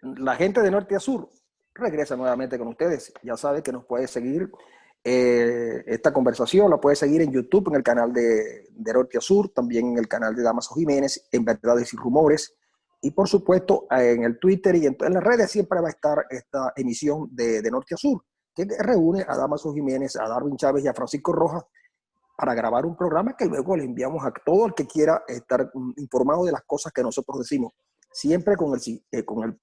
la gente de norte a sur regresa nuevamente con ustedes. Ya sabe que nos puede seguir esta conversación, la puede seguir en YouTube, en el canal de Norte a Sur, también en el canal de Damaso Jiménez, en Verdades y Rumores, y por supuesto en el Twitter y en las redes siempre va a estar esta emisión de Norte a Sur, que reúne a Damaso Jiménez, a Darwin Chávez y a Francisco Rojas para grabar un programa que luego le enviamos a todo el que quiera estar informado de las cosas que nosotros decimos, siempre con el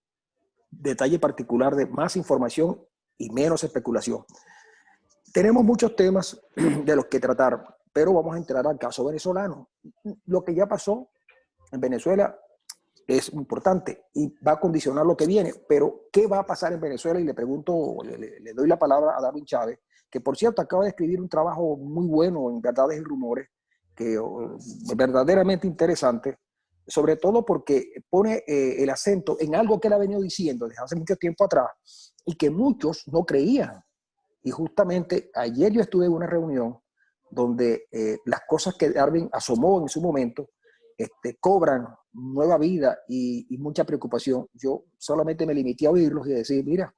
detalle particular de más información y menos especulación. Tenemos muchos temas de los que tratar, pero vamos a entrar al caso venezolano. Lo que ya pasó en Venezuela es importante y va a condicionar lo que viene, pero ¿qué va a pasar en Venezuela? Y le pregunto, le doy la palabra a Darwin Chávez, que por cierto acaba de escribir un trabajo muy bueno en Verdades y Rumores, que es verdaderamente interesante, sobre todo porque pone el acento en algo que él ha venido diciendo desde hace mucho tiempo atrás y que muchos no creían. Y justamente ayer yo estuve en una reunión donde las cosas que Darwin asomó en su momento cobran nueva vida y mucha preocupación. Yo solamente me limité a oírlos y decir, mira,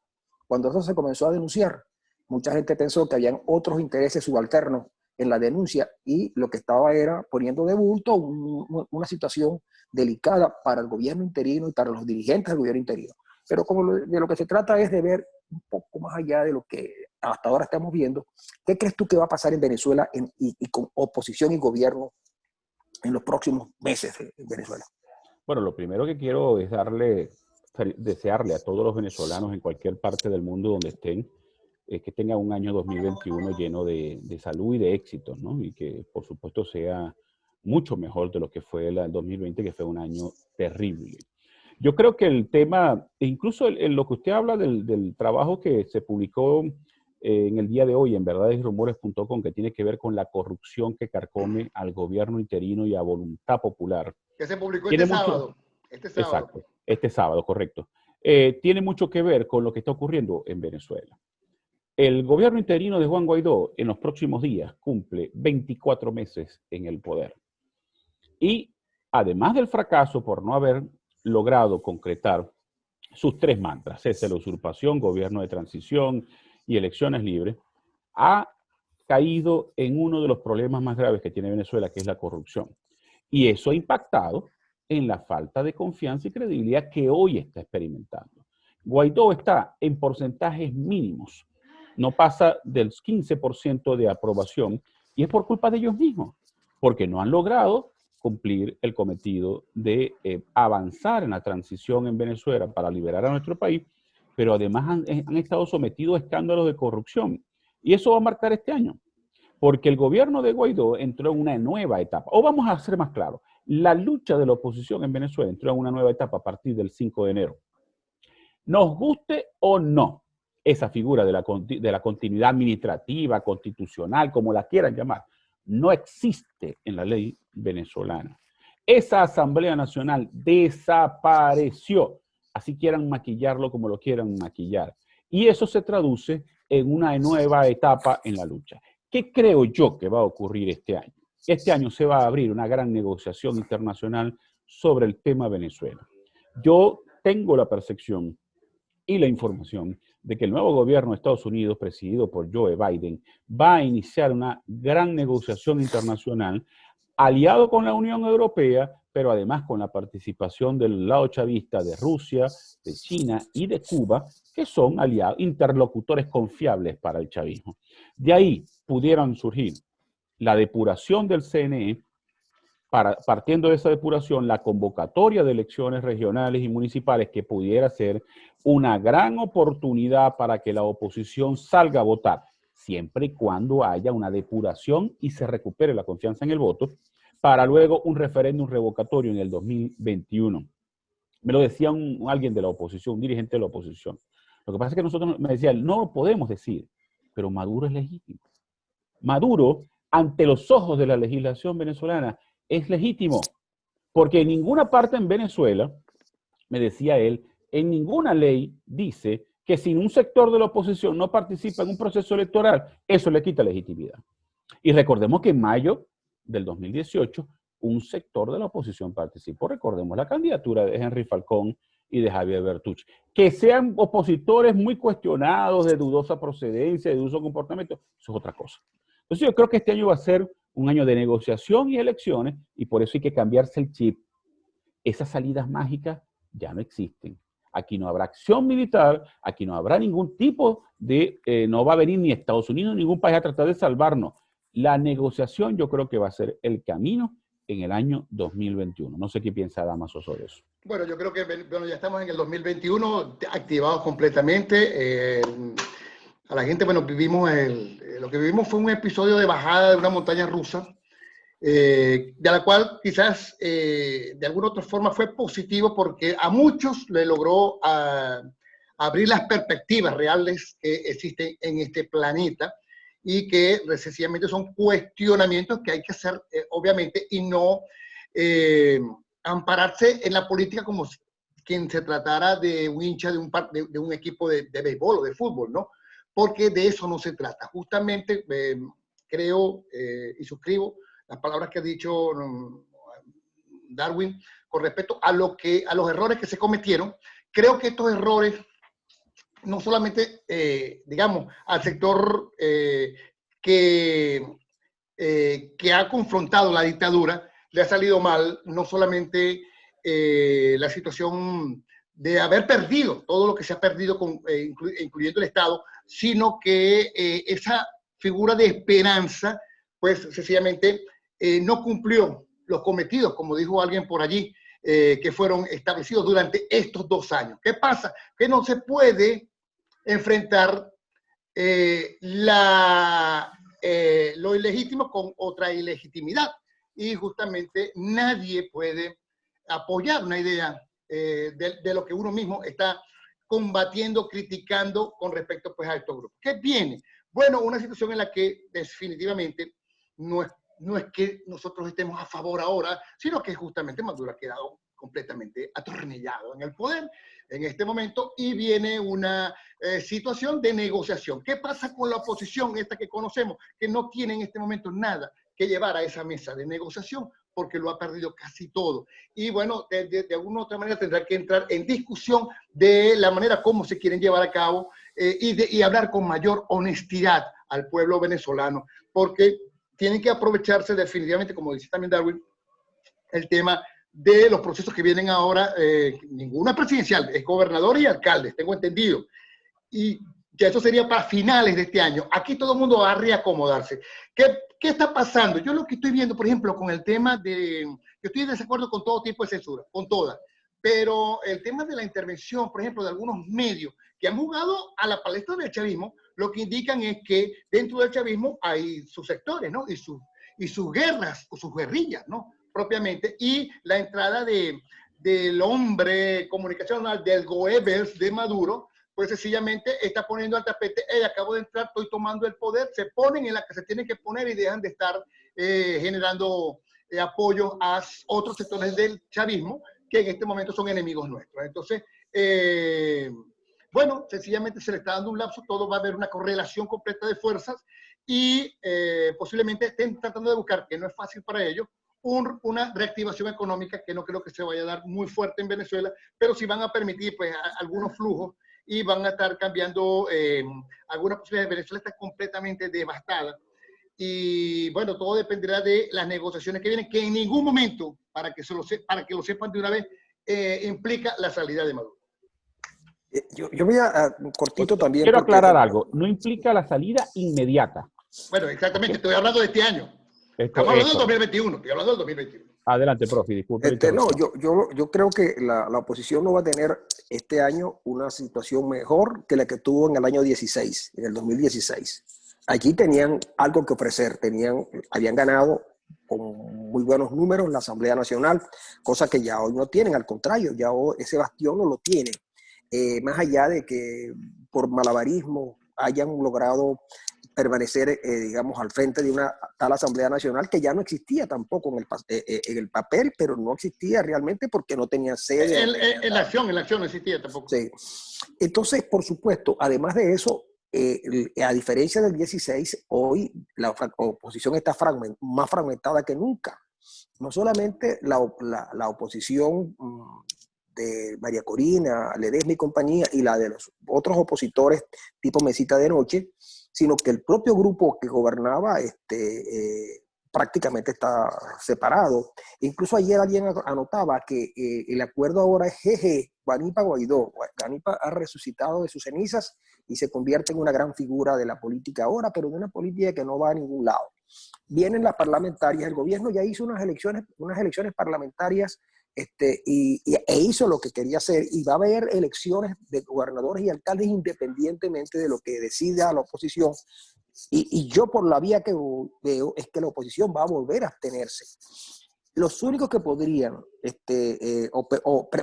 cuando eso se comenzó a denunciar, mucha gente pensó que habían otros intereses subalternos en la denuncia y lo que estaba era poniendo de bulto una situación delicada para el gobierno interino y para los dirigentes del gobierno interino. Pero como de lo que se trata es de ver un poco más allá de lo que hasta ahora estamos viendo, ¿qué crees tú que va a pasar en Venezuela y con oposición y gobierno en los próximos meses en Venezuela? Bueno, lo primero que quiero es desearle a todos los venezolanos en cualquier parte del mundo donde estén, que tengan un año 2021 lleno de salud y de éxito, ¿no? Y que, por supuesto, sea mucho mejor de lo que fue el 2020, que fue un año terrible. Yo creo que el tema, incluso en lo que usted habla del trabajo que se publicó en el día de hoy en verdadesrumores.com, que tiene que ver con la corrupción que carcome al gobierno interino y a voluntad popular. Que se publicó Tiene este mucho, sábado. Este sábado. Exacto, este sábado, correcto. Tiene mucho que ver con lo que está ocurriendo en Venezuela. El gobierno interino de Juan Guaidó en los próximos días cumple 24 meses en el poder. Y además del fracaso por no haber logrado concretar sus tres mantras, cese la usurpación, gobierno de transición y elecciones libres, ha caído en uno de los problemas más graves que tiene Venezuela, que es la corrupción. Y eso ha impactado en la falta de confianza y credibilidad que hoy está experimentando. Guaidó está en porcentajes mínimos, no pasa del 15% de aprobación, y es por culpa de ellos mismos, porque no han logrado cumplir el cometido de avanzar en la transición en Venezuela para liberar a nuestro país, pero además han estado sometidos a escándalos de corrupción. Y eso va a marcar este año, porque el gobierno de Guaidó entró en una nueva etapa. O vamos a ser más claros, la lucha de la oposición en Venezuela entró en una nueva etapa a partir del 5 de enero. Nos guste o no esa figura de la continuidad administrativa, constitucional, como la quieran llamar, no existe en la ley venezolana. Esa Asamblea Nacional desapareció, así quieran maquillarlo como lo quieran maquillar. Y eso se traduce en una nueva etapa en la lucha. ¿Qué creo yo que va a ocurrir este año? Este año se va a abrir una gran negociación internacional sobre el tema Venezuela. Yo tengo la percepción y la información de que el nuevo gobierno de Estados Unidos, presidido por Joe Biden, va a iniciar una gran negociación internacional aliado con la Unión Europea, pero además con la participación del lado chavista de Rusia, de China y de Cuba, que son aliados, interlocutores confiables para el chavismo. De ahí pudieran surgir la depuración del CNE, partiendo de esa depuración, la convocatoria de elecciones regionales y municipales, que pudiera ser una gran oportunidad para que la oposición salga a votar, siempre y cuando haya una depuración y se recupere la confianza en el voto, para luego un referéndum revocatorio en el 2021. Me lo decía alguien de la oposición, un dirigente de la oposición. Lo que pasa es que nosotros, me decía, no lo podemos decir, pero Maduro es legítimo. Maduro, ante los ojos de la legislación venezolana, es legítimo, porque en ninguna parte en Venezuela, me decía él, en ninguna ley dice que si un sector de la oposición no participa en un proceso electoral, eso le quita legitimidad. Y recordemos que en mayo del 2018, un sector de la oposición participó. Recordemos la candidatura de Henry Falcón y de Javier Bertucci. Que sean opositores muy cuestionados, de dudosa procedencia, de dudoso comportamiento, eso es otra cosa. Entonces yo creo que este año va a ser un año de negociación y elecciones, y por eso hay que cambiarse el chip. Esas salidas mágicas ya no existen. Aquí no habrá acción militar, aquí no habrá ningún tipo de, no va a venir ni Estados Unidos ni ningún país a tratar de salvarnos. La negociación yo creo que va a ser el camino en el año 2021. No sé qué piensa Damaso sobre eso. Bueno, yo creo que bueno, ya estamos en el 2021, activados completamente. A la gente, bueno, lo que vivimos fue un episodio de bajada de una montaña rusa, de la cual quizás de alguna otra forma fue positivo porque a muchos le logró abrir las perspectivas reales que existen en este planeta y que sencillamente son cuestionamientos que hay que hacer, obviamente, y no ampararse en la política como quien se tratara de un hincha de un equipo de béisbol o de fútbol, ¿no? Porque de eso no se trata. Justamente creo y suscribo las palabras que ha dicho Darwin con respecto a los errores que se cometieron. Creo que estos errores no solamente, digamos, al sector que ha confrontado la dictadura, le ha salido mal, no solamente la situación de haber perdido todo lo que se ha perdido, incluyendo el Estado, sino que esa figura de esperanza, pues sencillamente no cumplió los cometidos, como dijo alguien por allí, que fueron establecidos durante estos 2 años. ¿Qué pasa? Que no se puede enfrentar lo ilegítimo con otra ilegitimidad. Y justamente nadie puede apoyar una idea de lo que uno mismo está combatiendo, criticando con respecto pues, a estos grupos. ¿Qué viene? Bueno, una situación en la que definitivamente no es que nosotros estemos a favor ahora, sino que justamente Maduro ha quedado completamente atornillado en el poder en este momento y viene una situación de negociación. ¿Qué pasa con la oposición, esta que conocemos, que no tiene en este momento nada que llevar a esa mesa de negociación porque lo ha perdido casi todo? Y bueno, de alguna u otra manera tendrá que entrar en discusión de la manera como se quieren llevar a cabo y hablar con mayor honestidad al pueblo venezolano, porque tienen que aprovecharse definitivamente, como dice también Darwin, el tema de los procesos que vienen ahora. Ninguna presidencial, es gobernador y alcaldes, tengo entendido. Y que eso sería para finales de este año. Aquí todo el mundo va a reacomodarse. ¿Qué está pasando? Yo lo que estoy viendo, por ejemplo, con el tema de... Yo estoy en desacuerdo con todo tipo de censura, con todas. Pero el tema de la intervención, por ejemplo, de algunos medios que han jugado a la palestra del chavismo, lo que indican es que dentro del chavismo hay sus sectores, ¿no? Y sus guerras o sus guerrillas, ¿no? Propiamente. Y la entrada del hombre comunicacional, del Goebbels de Maduro, pues sencillamente está poniendo al tapete, acabo de entrar, estoy tomando el poder, se ponen en la que se tienen que poner y dejan de estar generando apoyo a otros sectores del chavismo que en este momento son enemigos nuestros. Entonces, bueno, sencillamente se le está dando un lapso, todo va a haber una correlación completa de fuerzas y posiblemente estén tratando de buscar, que no es fácil para ellos, una reactivación económica que no creo que se vaya a dar muy fuerte en Venezuela, pero sí van a permitir pues, algunos flujos y van a estar cambiando algunas posibilidades. Venezuela está completamente devastada y bueno, todo dependerá de las negociaciones que vienen, que en ningún momento, para que lo sepan de una vez, implica la salida de Maduro. Yo voy a cortito también. Quiero aclarar algo, no implica la salida inmediata. Bueno, exactamente, estoy hablando de este año. Estamos hablando del 2021, estoy hablando del 2021. Adelante, profe, disculpe. No, yo creo que la oposición no va a tener este año una situación mejor que la que tuvo en el año 16, en el 2016. Allí tenían algo que ofrecer, habían ganado con muy buenos números la Asamblea Nacional, cosa que ya hoy no tienen, al contrario, ya hoy ese bastión no lo tienen. Más allá de que por malabarismo hayan logrado permanecer, digamos, al frente de una tal Asamblea Nacional que ya no existía tampoco en el papel, pero no existía realmente porque no tenía sede. En la acción no existía tampoco. Sí. Entonces, por supuesto, además de eso, a diferencia del 16, hoy la oposición está más fragmentada que nunca. No solamente la oposición María Corina, Ledesma y compañía, y la de los otros opositores tipo mesita de noche, sino que el propio grupo que gobernaba prácticamente está separado. Incluso ayer alguien anotaba que el acuerdo ahora es jeje, Guanipa Guaidó. Guanipa ha resucitado de sus cenizas y se convierte en una gran figura de la política ahora, pero de una política que no va a ningún lado. Vienen las parlamentarias, el gobierno ya hizo unas elecciones parlamentarias e hizo lo que quería hacer, y va a haber elecciones de gobernadores y alcaldes independientemente de lo que decida la oposición. Y yo por la vía que veo es que la oposición va a volver a abstenerse. Los únicos que podrían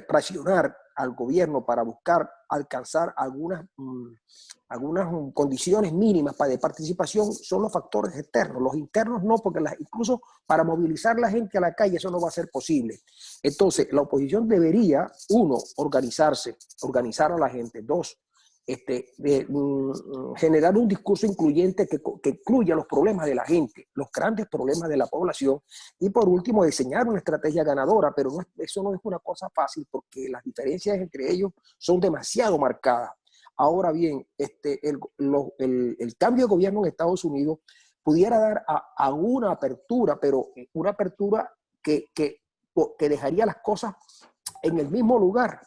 presionar al gobierno para buscar alcanzar algunas condiciones mínimas de participación son los factores externos. Los internos no, porque incluso para movilizar la gente a la calle eso no va a ser posible. Entonces, la oposición debería, uno, organizarse, organizar a la gente. Dos, generar un discurso incluyente que incluya los problemas de la gente, los grandes problemas de la población, y por último diseñar una estrategia ganadora, pero eso no es una cosa fácil porque las diferencias entre ellos son demasiado marcadas. Ahora bien, el cambio de gobierno en Estados Unidos pudiera dar a una apertura, pero una apertura que dejaría las cosas en el mismo lugar,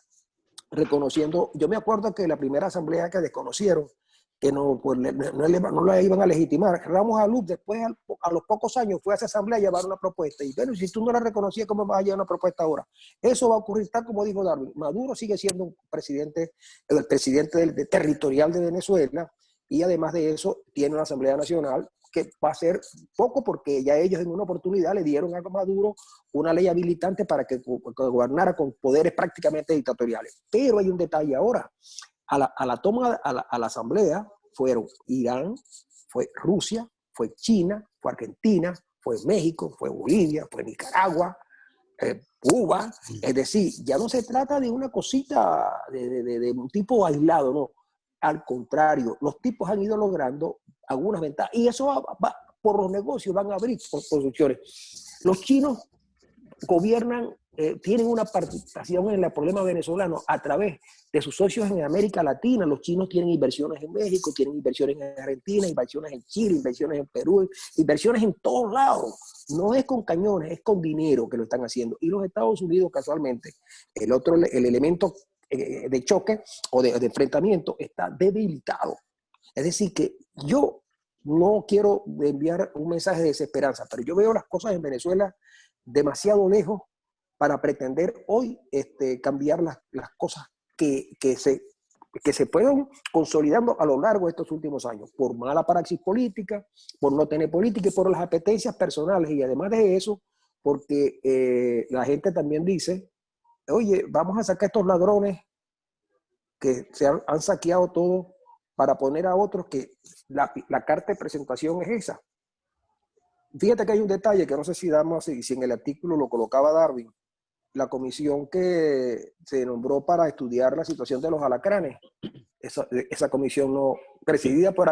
reconociendo. Yo me acuerdo que la primera asamblea que desconocieron, que no la iban a legitimar, Ramos Alud después a los pocos años fue a esa asamblea a llevar una propuesta, y bueno, si tú no la reconocías, ¿cómo vas a llevar una propuesta ahora? Eso va a ocurrir tal como dijo Darwin. Maduro sigue siendo el presidente territorial de Venezuela, y además de eso tiene una asamblea nacional que va a ser poco, porque ya ellos en una oportunidad le dieron a Maduro una ley habilitante para que gobernara con poderes prácticamente dictatoriales. Pero hay un detalle ahora. A la asamblea fueron Irán, fue Rusia, fue China, fue Argentina, fue México, fue Bolivia, fue Nicaragua, Cuba. Es decir, ya no se trata de una cosita de un tipo aislado, no. Al contrario, los tipos han ido logrando algunas ventajas, y eso va por los negocios, van a abrir producciones. Los chinos gobiernan, tienen una participación en el problema venezolano a través de sus socios en América Latina. Los chinos tienen inversiones en México, tienen inversiones en Argentina, inversiones en Chile, inversiones en Perú, inversiones en todos lados. No es con cañones, es con dinero que lo están haciendo. Y los Estados Unidos, casualmente, el elemento de choque o de enfrentamiento está debilitado. Es decir, que yo no quiero enviar un mensaje de desesperanza, pero yo veo las cosas en Venezuela demasiado lejos para pretender hoy cambiar las cosas que se fueron consolidando a lo largo de estos últimos años, por mala praxis política, por no tener política y por las apetencias personales. Y además de eso, porque la gente también dice, oye, vamos a sacar a estos ladrones que han saqueado todo para poner a otros, que la carta de presentación es esa. Fíjate que hay un detalle que no sé si en el artículo lo colocaba Darwin. La comisión que se nombró para estudiar la situación de los alacranes, esa comisión no, presidida por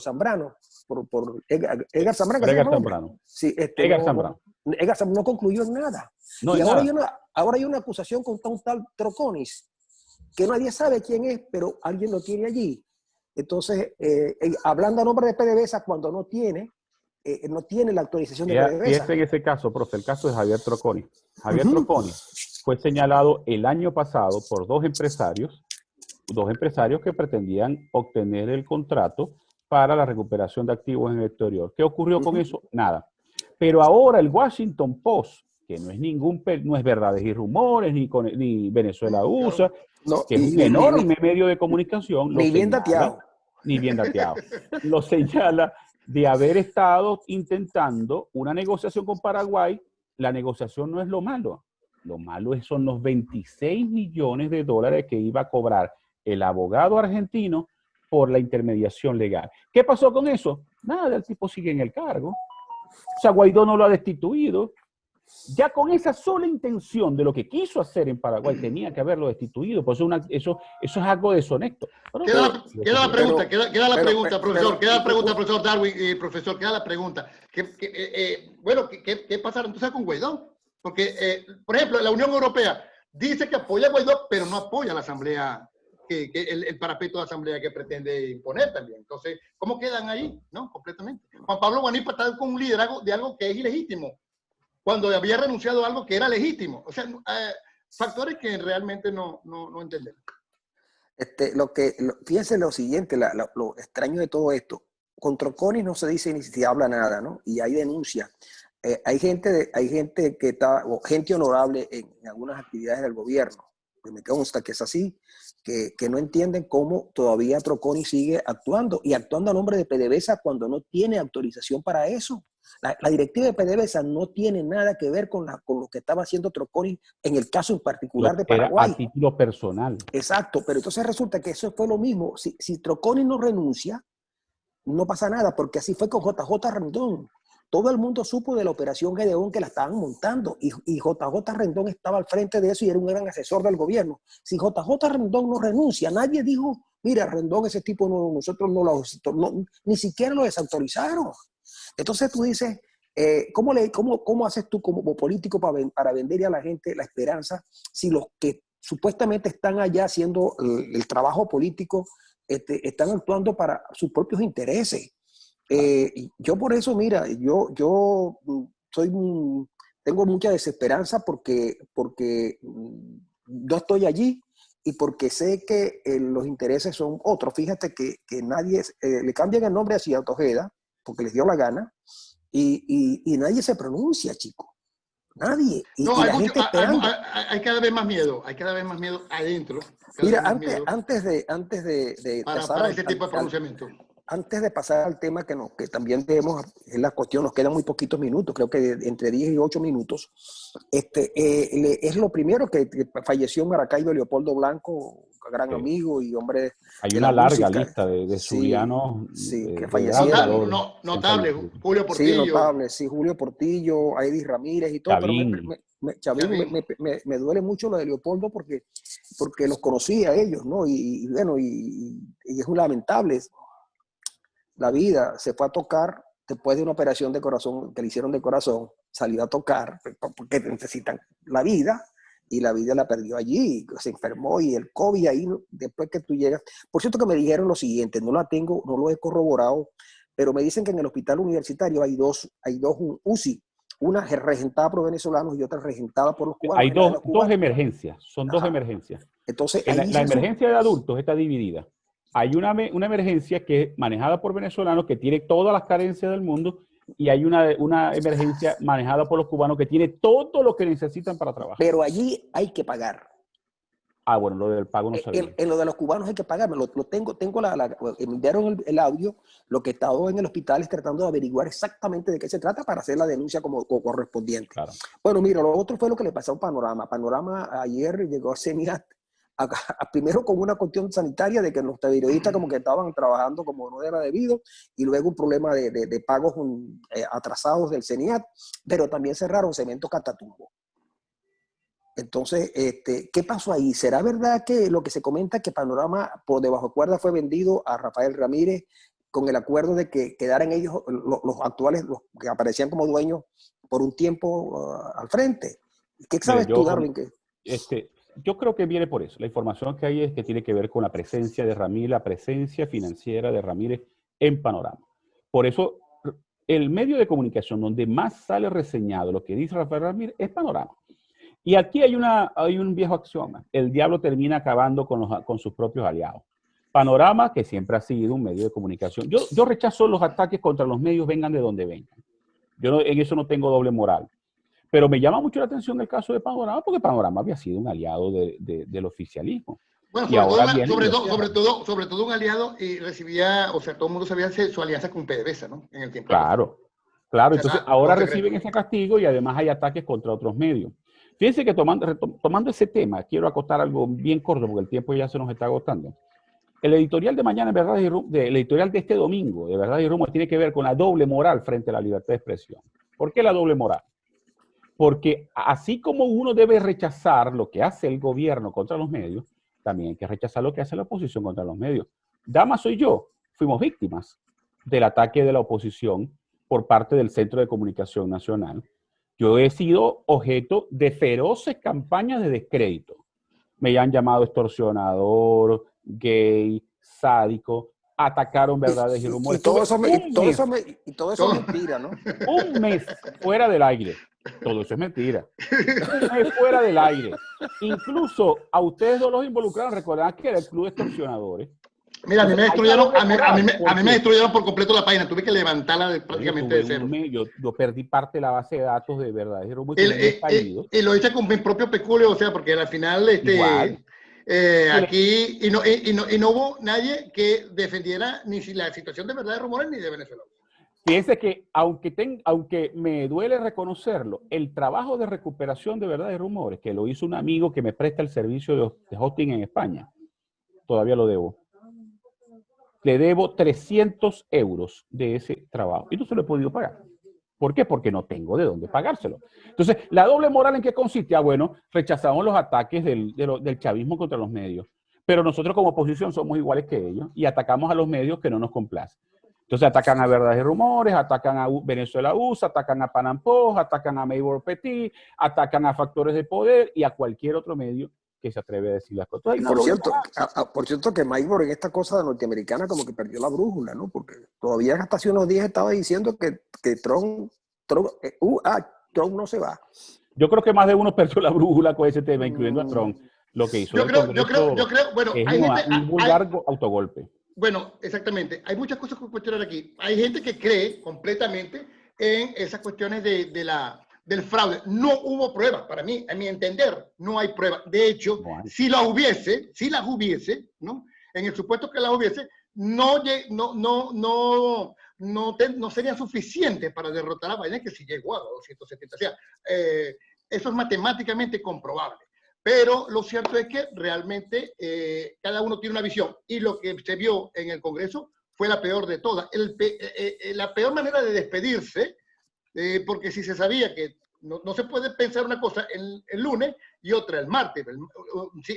Zambrano, por Edgar Zambrano. Edgar Zambrano. Sí, Edgar Zambrano. Edgar Zambrano no concluyó en nada. No, y ahora hay una acusación contra un tal Troconis, que nadie sabe quién es, pero alguien lo tiene allí. Entonces, hablando a nombre de PDVSA, cuando no tiene la autorización de PDVSA. Fíjese en ese caso, profe, el caso de Javier Troconis. Javier Troconis fue señalado el año pasado por dos empresarios que pretendían obtener el contrato para la recuperación de activos en el exterior. ¿Qué ocurrió con eso? Nada. Pero ahora el Washington Post, que no es Verdades y Rumores, ni Venezuela USA, que es un enorme medio de comunicación, ni bien dateado, lo señala de haber estado intentando una negociación con Paraguay. La negociación no es lo malo. Lo malo son los 26 millones de dólares que iba a cobrar el abogado argentino por la intermediación legal. ¿Qué pasó con eso? Nada, el tipo sigue en el cargo. O sea, Guaidó no lo ha destituido. Ya con esa sola intención de lo que quiso hacer en Paraguay, tenía que haberlo destituido. Pues eso es algo deshonesto. Queda la pregunta, profesor Darwin, profesor, queda la pregunta. ¿Qué pasará entonces con Guaidó? Porque, por ejemplo, la Unión Europea dice que apoya a Guaidó, pero no apoya a la asamblea, el parapeto de asamblea que pretende imponer también. Entonces, ¿cómo quedan ahí? ¿No? Completamente. Juan Pablo Guanipa está con un liderazgo de algo que es ilegítimo, cuando había renunciado a algo que era legítimo. O sea, factores que realmente no entendemos. Fíjense lo siguiente, lo extraño de todo esto. Con Troconis no se dice ni se habla nada, ¿no? Y hay denuncias. Hay gente que está, o gente honorable en algunas actividades del gobierno, que me consta que es así, que no entienden cómo todavía Troconis sigue actuando, y actuando a nombre de PDVSA cuando no tiene autorización para eso. La directiva de PDVSA no tiene nada que ver con lo que estaba haciendo Troconis en el caso en particular de Paraguay. Era a título personal. Exacto, pero entonces resulta que eso fue lo mismo. Si Troconis no renuncia, no pasa nada, porque así fue con JJ Rendón. Todo el mundo supo de la operación Gedeón que la estaban montando, y JJ Rendón estaba al frente de eso y era un gran asesor del gobierno. Si JJ Rendón no renuncia, nadie dijo, mira, Rendón, ese tipo nosotros ni siquiera lo desautorizaron. Entonces tú dices, ¿cómo haces tú como político para venderle a la gente la esperanza si los que supuestamente están allá haciendo el trabajo político están actuando para sus propios intereses? Yo por eso, mira, yo tengo mucha desesperanza porque no estoy allí y porque sé que los intereses son otros. Fíjate que nadie, le cambian el nombre a Ciudad Ojeda porque les dio la gana y nadie se pronuncia, chico. Nadie. Y la gente esperando. Hay cada vez más miedo, adentro. Mira, antes de para ese tipo de pronunciamiento. Antes de pasar al tema que también tenemos, es la cuestión, nos quedan muy poquitos minutos, creo que entre 10 y 8 minutos. Es lo primero que falleció en Maracaibo Leopoldo Blanco, gran amigo y hombre. Hay una larga lista de zulianos. Sí, que fallecieron. Notable, Julio Portillo. Sí, notable, sí, Julio Portillo, Aidis Ramírez y todo. Chavín. Chavín, me duele mucho lo de Leopoldo porque los conocí a ellos, ¿no? Y bueno, y es un lamentable. La vida se fue a tocar después de una operación de corazón que le hicieron de corazón, salió a tocar porque necesitan la vida y la vida la perdió allí, se enfermó y el COVID ahí, después que tú llegas. Por cierto que me dijeron lo siguiente, no lo he corroborado, pero me dicen que en el hospital universitario hay dos UCI, una regentada por venezolanos y otra regentada por los cubanos. Hay dos emergencias, son dos emergencias. Entonces, la emergencia de adultos está dividida. Hay una emergencia que es manejada por venezolanos que tiene todas las carencias del mundo y hay una emergencia manejada por los cubanos que tiene todo lo que necesitan para trabajar. Pero allí hay que pagar. Ah, bueno, lo del pago no sabía. En lo de los cubanos hay que pagar. Tengo me enviaron el audio, lo que he estado en el hospital es tratando de averiguar exactamente de qué se trata para hacer la denuncia como correspondiente. Claro. Bueno, mira, lo otro fue lo que le pasó a Panorama. Panorama ayer llegó a CENIAT, primero con una cuestión sanitaria de que los periodistas como que estaban trabajando como no era debido, y luego un problema de pagos atrasados del CENIAT, pero también cerraron Cemento Catatumbo. Entonces, ¿qué pasó ahí? ¿Será verdad que lo que se comenta que Panorama por debajo de cuerda fue vendido a Rafael Ramírez con el acuerdo de que quedaran ellos, los actuales, los que aparecían como dueños, por un tiempo al frente? ¿Qué sabes tú, Darwin? Yo creo que viene por eso. La información que hay es que tiene que ver con la presencia de Ramírez, la presencia financiera de Ramírez en Panorama. Por eso, el medio de comunicación donde más sale reseñado lo que dice Rafael Ramírez es Panorama. Y aquí hay un viejo axioma. El diablo termina acabando con sus propios aliados. Panorama, que siempre ha sido un medio de comunicación. Yo rechazo los ataques contra los medios, vengan de donde vengan. Yo en eso no tengo doble moral. Pero me llama mucho la atención el caso de Panorama, porque Panorama había sido un aliado del oficialismo. Bueno, sobre todo un aliado y recibía, o sea, todo el mundo sabía su alianza con PDVSA, ¿no? En el tiempo. Claro. Entonces, ahora reciben ese castigo y además hay ataques contra otros medios. Fíjense que tomando ese tema, quiero acotar algo bien corto, porque el tiempo ya se nos está agotando. El editorial de mañana, el editorial de este domingo, de Verdad y Rumbo, tiene que ver con la doble moral frente a la libertad de expresión. ¿Por qué la doble moral? Porque así como uno debe rechazar lo que hace el gobierno contra los medios, también hay que rechazar lo que hace la oposición contra los medios. Damas y yo fuimos víctimas del ataque de la oposición por parte del Centro de Comunicación Nacional. Yo he sido objeto de feroces campañas de descrédito. Me han llamado extorsionador, gay, sádico, atacaron verdades y rumores. Y todo eso, Un todo eso es mentira, ¿no? un mes fuera del aire. Todo eso es mentira. Un mes fuera del aire. Incluso a ustedes dos los involucraron. Recordarán que era el club de extorsionadores. Mira, a mí me destruyeron, a mí me destruyeron por completo la página. Tuve que levantarla prácticamente de cero. Yo perdí parte de la base de datos de verdades y rumores. Y lo hice con mi propio peculio, o sea, porque al final Igual. aquí y no hubo nadie que defendiera ni si la situación de verdad de rumores ni de Venezuela. Fíjense que aunque me duele reconocerlo, el trabajo de recuperación de verdades y rumores, que lo hizo un amigo que me presta el servicio de hosting en España, todavía lo debo. Le debo 300 euros de ese trabajo y no se lo he podido pagar. ¿Por qué? Porque no tengo de dónde pagárselo. Entonces, ¿la doble moral en qué consiste? Bueno, rechazamos los ataques del chavismo contra los medios, pero nosotros como oposición somos iguales que ellos y atacamos a los medios que no nos complacen. Entonces atacan a Verdades y Rumores, atacan a Venezuela USA, atacan a Panam Post, atacan a Maybor Petit, atacan a Factores de Poder y a cualquier otro medio que se atreve a decir las cosas. Y por cierto que Maybor en esta cosa norteamericana como que perdió la brújula, ¿no? Porque todavía hasta hace unos días estaba diciendo que Trump no se va. Yo creo que más de uno perdió la brújula con ese tema, incluyendo a Trump. Lo que hizo yo creo, bueno, es un vulgar autogolpe. Bueno, exactamente. Hay muchas cosas que cuestionar aquí. Hay gente que cree completamente en esas cuestiones del fraude. No hubo pruebas. Para mí, a mi entender, no hay pruebas. De hecho, si las hubiese, ¿no? En el supuesto que las hubiese, no serían suficientes para derrotar a Biden, que sí llegó a 270. O sea, eso es matemáticamente comprobable. Pero lo cierto es que realmente cada uno tiene una visión y lo que se vio en el Congreso fue la peor de todas. La peor manera de despedirse, porque si se sabía que no se puede pensar una cosa el lunes y otra el martes.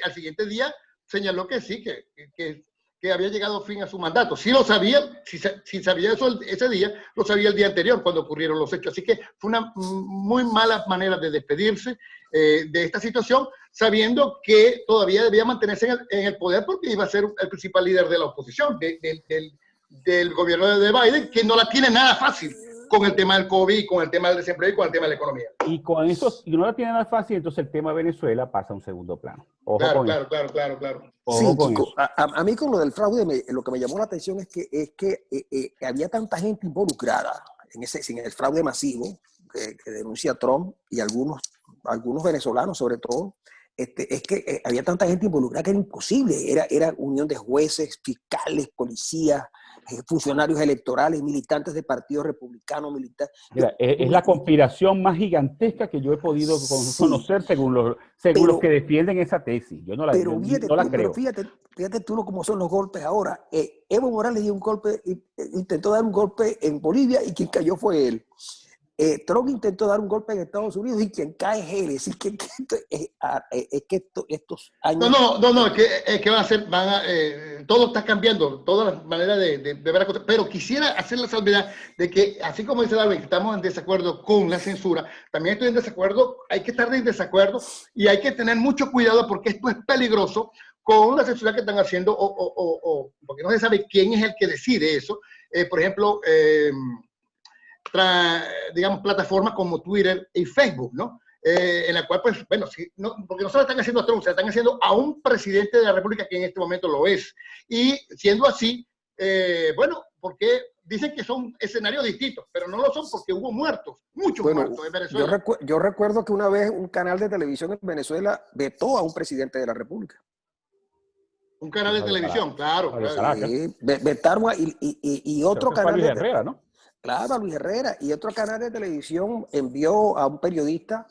Al siguiente día señaló que sí, que había llegado fin a su mandato. Sí lo sabía, si sabía eso ese día, lo sabía el día anterior cuando ocurrieron los hechos. Así que fue una muy mala manera de despedirse de esta situación, sabiendo que todavía debía mantenerse en el poder porque iba a ser el principal líder de la oposición, del gobierno de Biden, que no la tiene nada fácil con el tema del COVID, con el tema del desempleo y con el tema de la economía. Y con eso, si no la tiene nada fácil, entonces el tema de Venezuela pasa a un segundo plano. Ojo claro. Sí, Chico, a mí con lo del fraude, lo que me llamó la atención es que había tanta gente involucrada en el fraude masivo que denuncia Trump y algunos venezolanos sobre todo. Es que había tanta gente involucrada que era imposible. Era unión de jueces, fiscales, policías, funcionarios electorales, militantes de partidos republicanos, militantes. Mira, es la conspiración más gigantesca que yo he podido conocer según los que defienden esa tesis. Yo no la creo. Pero fíjate tú cómo son los golpes ahora. Evo Morales dio un golpe, intentó dar un golpe en Bolivia y quien cayó fue él. Trump intentó dar un golpe en Estados Unidos y quien cae es él. Es que estos años... No, es que todo está cambiando, todas las maneras de ver las cosas, pero quisiera hacer la salvedad de que, así como dice Darwin, que estamos en desacuerdo con la censura, también estoy en desacuerdo, hay que estar en desacuerdo y hay que tener mucho cuidado porque esto es peligroso con la censura que están haciendo, porque no se sabe quién es el que decide eso. Por ejemplo, digamos, plataformas como Twitter y Facebook, ¿no? En la cual, pues, bueno, porque no se lo están haciendo a Trump, se lo están haciendo a un presidente de la República que en este momento lo es. Y siendo así, bueno, porque dicen que son escenarios distintos, pero no lo son porque hubo muertos, muchos muertos en Venezuela. Yo recuerdo que una vez un canal de televisión en Venezuela vetó a un presidente de la República. Un canal de televisión, claro. Sí, vetaron y otro canal de Herrera, ¿no? Claro, a Luis Herrera. Y otro canal de televisión envió a un periodista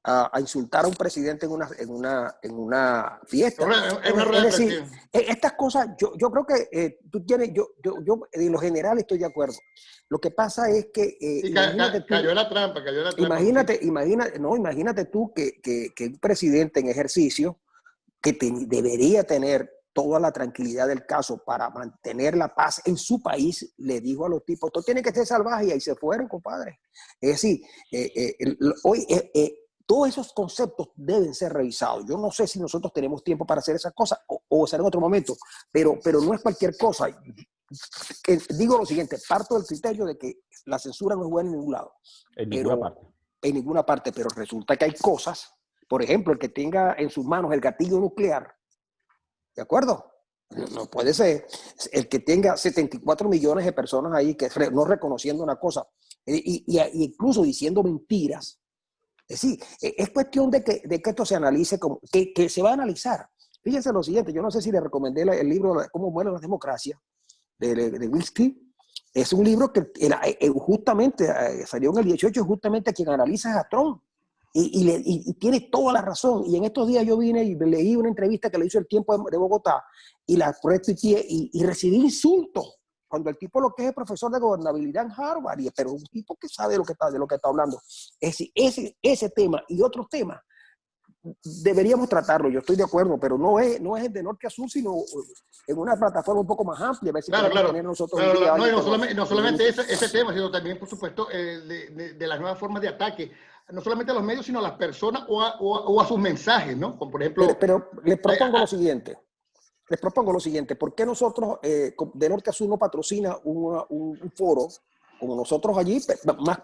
a insultar a un presidente en una fiesta. Es decir, estas cosas, yo creo que tú tienes, yo en lo general estoy de acuerdo. Lo que pasa es que... cayó la trampa. Imagínate tú que un presidente en ejercicio que debería tener toda la tranquilidad del caso para mantener la paz en su país, le dijo a los tipos, esto tiene que ser salvaje, y ahí se fueron, compadre. Es decir, hoy todos esos conceptos deben ser revisados. Yo no sé si nosotros tenemos tiempo para hacer esas cosas o será en otro momento, pero no es cualquier cosa. Digo lo siguiente, parto del criterio de que la censura no es buena en ningún lado. En ninguna parte. En ninguna parte, pero resulta que hay cosas, por ejemplo, el que tenga en sus manos el gatillo nuclear, ¿de acuerdo? No puede ser. El que tenga 74 millones de personas ahí que no reconociendo una cosa y incluso diciendo mentiras. Es decir, es cuestión de que esto se analice, que se va a analizar. Fíjense lo siguiente, yo no sé si le recomendé el libro Cómo mueren las democracias, de Wilski. Es un libro que justamente salió en el 18, justamente quien analiza es a Trump. Y tiene toda la razón. Y en estos días yo vine y leí una entrevista que le hizo El Tiempo de Bogotá y la retuiteé y recibí insultos. Cuando el tipo lo que es profesor de gobernabilidad en Harvard, pero un tipo que sabe de lo que está hablando. Es decir, ese tema y otros temas deberíamos tratarlo, yo estoy de acuerdo, pero no es el de norte a sur, sino en una plataforma un poco más amplia, a ver si podemos tener nosotros un día. No solamente ese tema, sino también, por supuesto, de las nuevas formas de ataque, no solamente a los medios, sino a las personas o a sus mensajes, ¿no? Como por ejemplo... Pero les propongo lo siguiente. ¿Por qué nosotros de norte a sur no patrocina un foro como nosotros allí,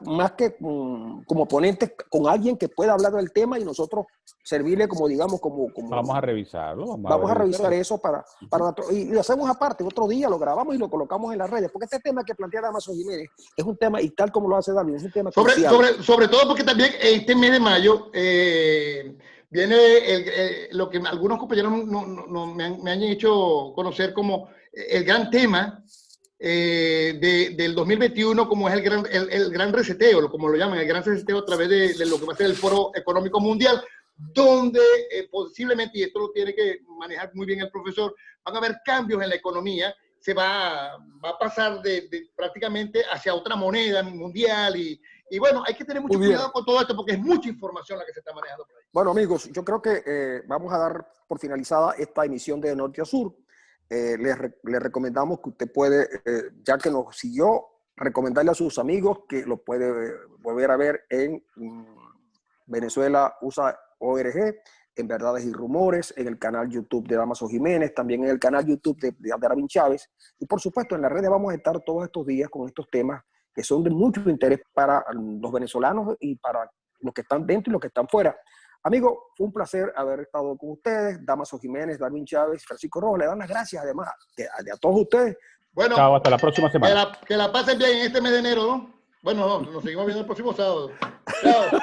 más que como ponentes, con alguien que pueda hablar del tema y nosotros servirle como, digamos, como vamos a revisarlo. Vamos a revisar eso y lo hacemos aparte, otro día lo grabamos y lo colocamos en las redes, porque este tema que plantea Damaso Jiménez es un tema, y tal como lo hace David, es un tema crucial. Sobre todo porque también este mes de mayo viene lo que algunos compañeros me han hecho conocer como el gran tema del 2021, como es el gran reseteo, como lo llaman, el gran reseteo a través de lo que va a ser el Foro Económico Mundial, donde posiblemente, y esto lo tiene que manejar muy bien el profesor, van a haber cambios en la economía, se va a pasar prácticamente hacia otra moneda mundial y bueno, hay que tener mucho cuidado con todo esto porque es mucha información la que se está manejando por ahí. Bueno, amigos, yo creo que vamos a dar por finalizada esta emisión de Norte a Sur. Les recomendamos que usted puede, ya que nos siguió, recomendarle a sus amigos que lo puede volver a ver en Venezuela USA ORG, en Verdades y Rumores, en el canal YouTube de Damaso Jiménez, también en el canal YouTube de Darwin Chávez, y por supuesto en las redes vamos a estar todos estos días con estos temas que son de mucho interés para los venezolanos y para los que están dentro y los que están fuera. Amigos, fue un placer haber estado con ustedes. Damaso Jiménez, Darwin Chávez, Francisco Rojas, le dan las gracias además a todos ustedes. Bueno, chao, hasta la próxima semana. Que la pasen bien en este mes de enero, ¿no? Bueno, nos seguimos viendo el próximo sábado. Chao.